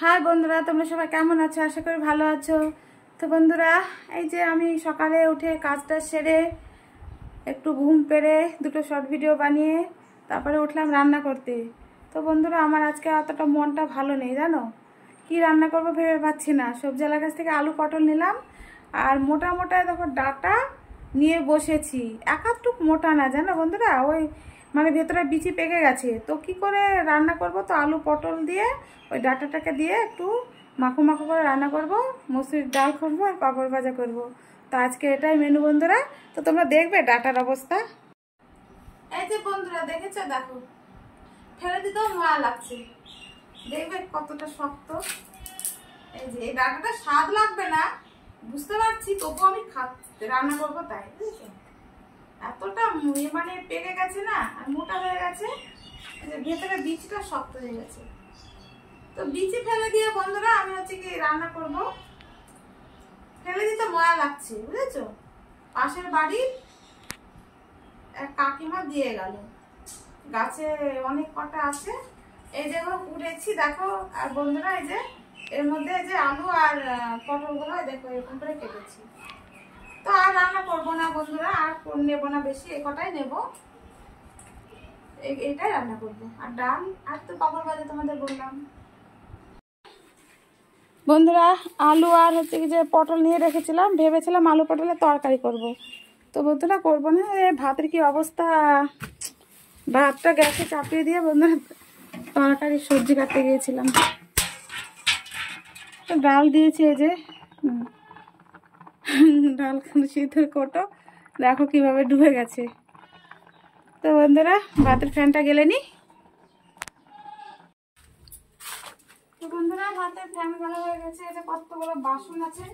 High বন্ধুরা, তোমরা সবাই কেমন আছো? আশা করি ভালো আছো। তো বন্ধুরা, এই যে আমি সকালে উঠে কাজটা সেরে একটু ঘুম পেরে দুটো শর্ট ভিডিও বানিয়ে তারপরে উঠলাম রান্না করতে। তো বন্ধুরা, আমার আজকে অতটা মনটা ভালো নেই, জানো কি রান্না করবো ভেবে পাচ্ছি না। সবজিওয়ালার কাছ থেকে আলু পটল নিলাম, আর মোটা মোটা দেখো ডাটা নিয়ে বসেছি। একাটুক মোটা না, জানো বন্ধুরা, ওই মানে ভেতরে বিচি পেকে গেছে। তো কি করে রান্না করব? তো আলু পটল দিয়ে ওই ডাটাটাকে দিয়ে একটু মাখো মাখো করে রান্না করব, মসুরির ডাল করবো আর পাঁপড় ভাজা করব। তো আজকে এটাই মেনু বন্ধুরা। তো তোমরা দেখবে ডাটার অবস্থা। এই যে বন্ধুরা, দেখেছো? দেখো ফেলে দিতেও ময়া লাগছে, দেখবে কতটা শক্ত। এই যে এই ডাটাটা স্বাদ লাগবে না বুঝতে পারছি, তবুও আমি রান্না করবো তাই, বুঝেছো? এতটা মানে পেকে গেছে না, আর মোটা হয়ে গেছে, ভেতরে বীজটা শক্ত হয়ে গেছে। তো বীজে ফেলে দিয়ে বন্ধুরা আমি হচ্ছে কি রান্না করব। ফেলে দিতে ময়া লাগছে, বুঝেছো? পাশের বাড়ির এক কাকিমা দিয়ে গেল, গাছে অনেক কটা আছে, এই যেগুলো কুড়েছি দেখো। আর বন্ধুরা, এই যে এর মধ্যে যে আলু আর পটলগুলো দেখো এরকম করে কেটেছি। তো আর রান্না করবো না বন্ধুরা, আর নেবো না বেশি, এই কটাই নেবো, এইটাই রান্না করবো। আর ডাল আর তো পাঁপড় ভাজা তোমাদের বললাম। বন্ধুরা, আলু আর হচ্ছে কি যে পটল নিয়ে রেখেছিলাম, ভেবেছিলাম আলু পটলের তরকারি করব। তো বন্ধুরা করবো না, ভাতের কি অবস্থা। ভাতটা গ্যাসে চাপিয়ে দিয়ে বন্ধুরা তরকারি সবজি কাটতে গিয়েছিলাম। তো ডাল দিয়েছি, এই যে ডাল সিদ্ধর কোটো দেখো কিভাবে ডুবে গেছে। তো বন্ধুরা, ভাতের ফ্যানটা গেলে নি। তো বন্ধুরা, ভাতের ফ্যান গেলা হয়ে গেছে। এই যে কতগুলো বাসন আছে,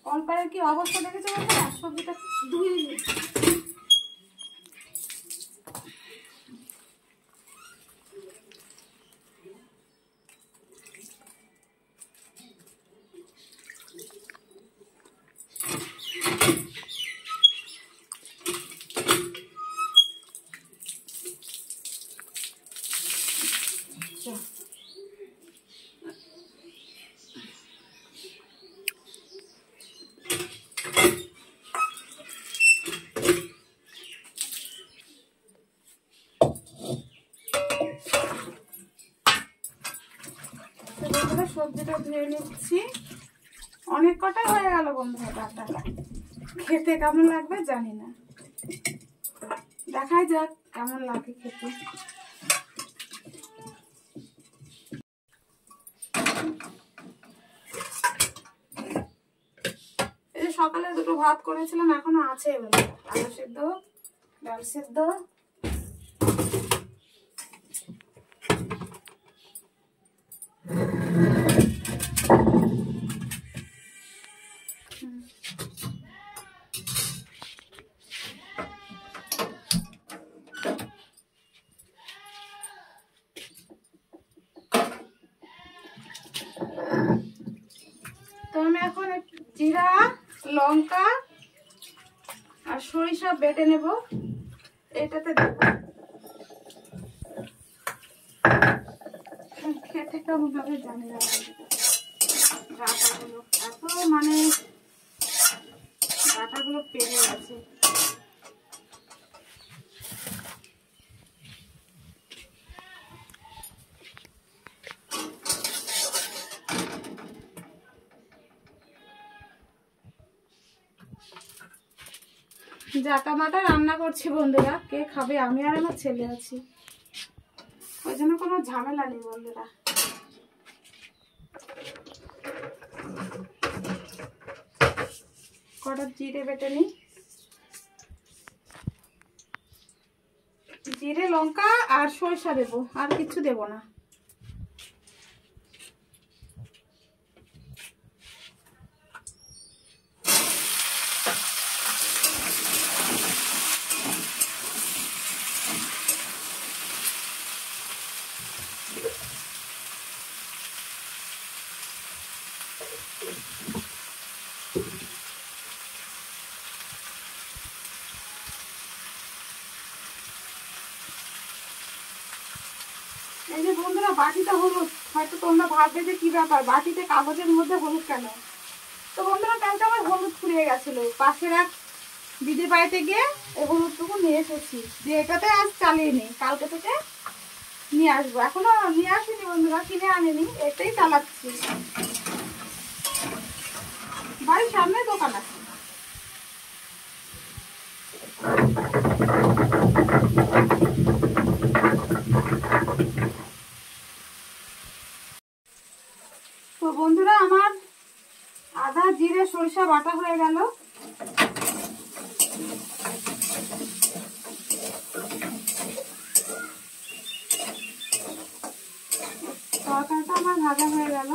কলপারের কি অবস্থা দেখেছো বন্ধুরা? সবজিটা ধুয়ে নিয়েছি। সবজিটা ধুয়ে নিচ্ছি, অনেক কটা হয়ে গেল বন্ধুরা। ডাটাটা খেতে কেমন লাগবে জানি না, দেখাই যাক কেমন লাগে খেতে। এই যে সকালে দুটো ভাত করেছিলাম, এখনো আছে বন্ধুরা, আলু সেদ্ধ ডাল সেদ্ধ। তো আমি এখন জিরা লঙ্কা আর সরিষা বেটে নেব, এটাতে দেব। খেতে কেমন ভাবে জানি না, ডাটাগুলো এত মানে ডাটাগুলো পেকে গেছে। জাটা মাটা রান্না করছি বন্ধুরা, কে খাবে? আমি আর আমার ছেলে আছি, ওই জন্য কোনো ঝামেলা নেই বন্ধুরা। কটা জিরে বেটে নিই, জিরে লঙ্কা আর সরিষা দেবো, আর কিছু দেবো না। এই যে বন্ধুরা, বাটিটা হলুদ হয়তো তোমরা ভাববে যে কি ব্যাপার বাটিতে কাগজের মধ্যে হলুদ কেন। তো বন্ধুরা কালকে আমার হলুদ ফুরিয়ে গেছিলো, পাশের এক দিদির বাড়িতে গিয়ে এই হলুদটুকু নিয়ে এসেছি, দিয়ে এটাতে আজ চালিয়ে নিই, কালকে থেকে নিয়ে আসবো। এখনো নিয়ে আসিনি বন্ধুরা, কিনে আনিনি, এটাই চালাচ্ছি। বাড়ির সামনে দোকান আছে। তো বন্ধুরা আমার আদা জিরে সরিষা বাটা হয়ে গেল। তরকারিটা আমার ভাজা হয়ে গেল।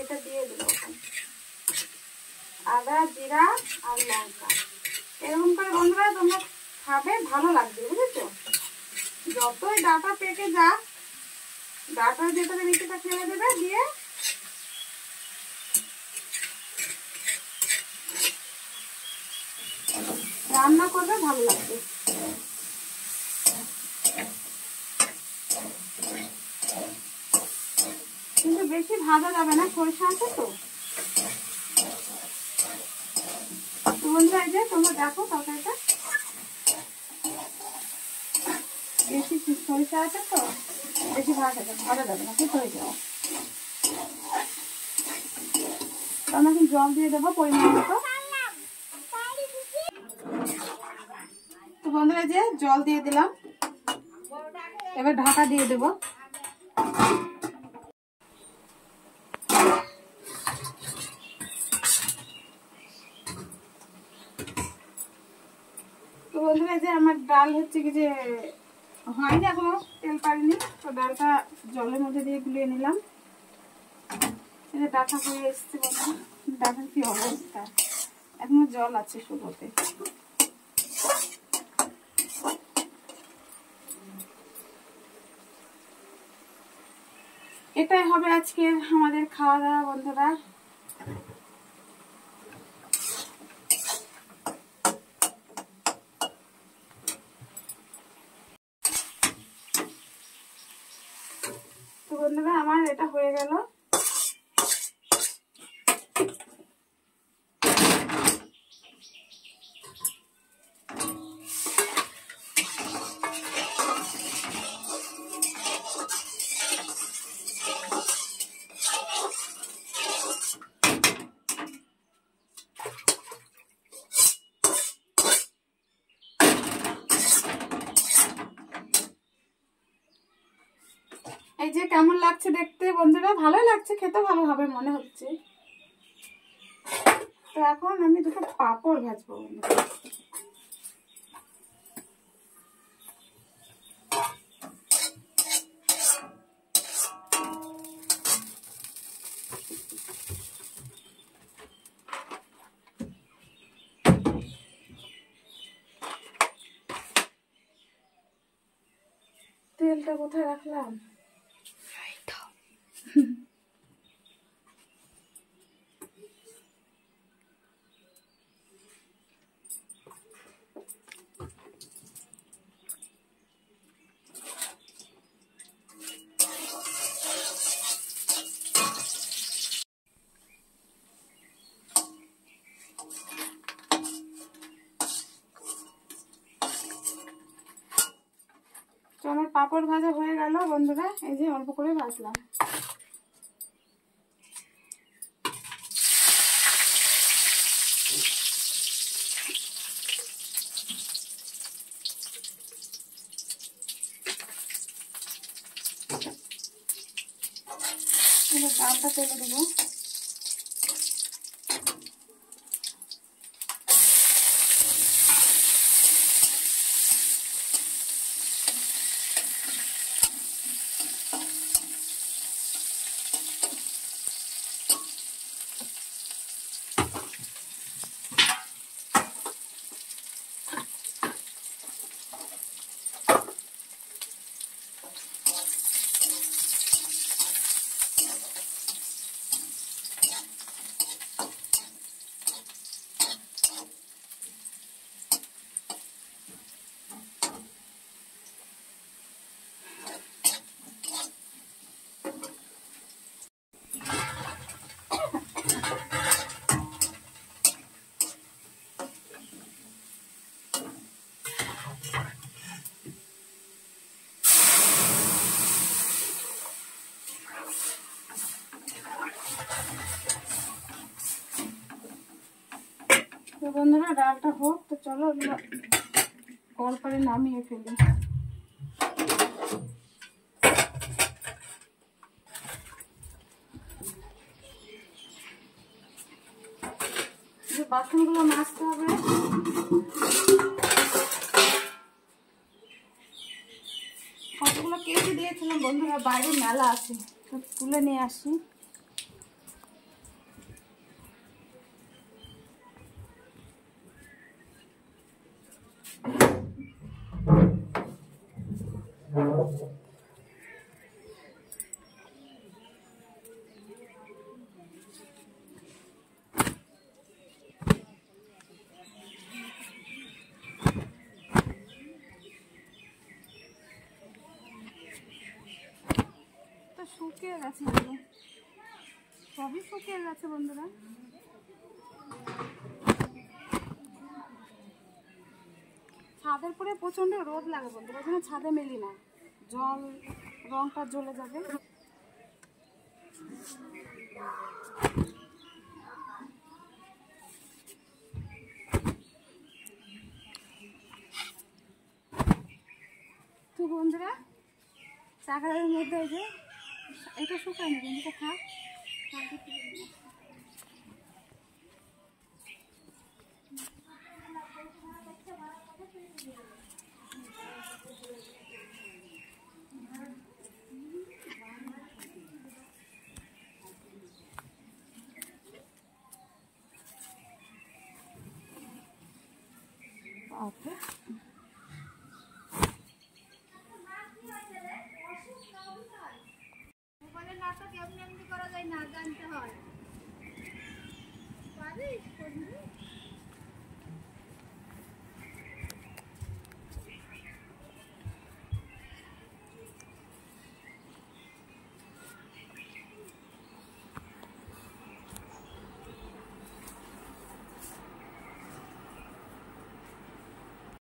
এটা দিয়ে দেবো আদা জিরা আর লঙ্কা। এরকম করে বন্ধুরা তোমরা খাবে, ভালো লাগবে, বুঝেছো? যতই ডাটা পেকে যাক, ডাটার ভেতরে নিচেটা ফেলে দেবে, দিয়ে রান্না করবে, ভালো লাগবে। কিন্তু বেশি ভাজা যাবে না, সরিষা আছে তো। বন্ধুরা এই যে তোমরা দেখো তরকারিটা বেশি সরিষা আছে তো, বেশি ভাজা যাবে না, ঠিক হয়ে যাবে। আমি এখন জল দিয়ে দেবো পরিমাণ মতো। তো বন্ধুরা যে জল দিয়ে দিলাম, এবার ঢাকা দিয়ে দেবো। তো বন্ধুরা যে আমার ডাল হচ্ছে কি যে হয়নি, এখনো তেল পারিনি, তো ডালটা জলের মধ্যে দিয়ে গুলিয়ে নিলাম। এটা ডাটা হয়ে এসছে বন্ধুরা, ডাটার কি অবস্থা, এখনো জল আছে শুকোতে। এটাই হবে আজকে আমাদের খাওয়া দাওয়া বন্ধুরা। তো বন্ধুরা আমার এটা হয়ে গেল। এই যে কেমন লাগছে দেখতে বন্ধুরা, ভালোই লাগছে, খেতে ভালো হবে মনে হচ্ছে। তো এখন আমি দুটো পাঁপড় ভাজবো বন্ধুরা। তেলটা কোথায় রাখলাম? তো আমার পাঁপড় ভাজা হয়ে গেল বন্ধুরা, এই যে অল্প করে ভাজলাম। এবার ডালটা তেলে দেবো। ডালটা হোক, তো চলো কল করে নামিয়ে ফেলি। বাসনগুলো মাজতে হবে। কতগুলো কেটে দিয়েছিলাম বন্ধুরা, বাইরে মেলা আছে, তো তুলে নিয়ে আসি। শুকিয়ে গেছে, সবই শুকিয়ে গেছে বন্ধুরা। ছাদের পরে প্রচন্ড রোদ লাগে বন্ধুরা, ওই জন্য ছাদে মেলি না, জল রংটা জ্বলে যাবে। তো বন্ধুরা চাকারের মধ্যে এই যে এটা শুকায়নি, বন্ধুটা খা। মোবাইলের নাটক এমনি এমনি করা যায় না, জানতে হয়। পারিস?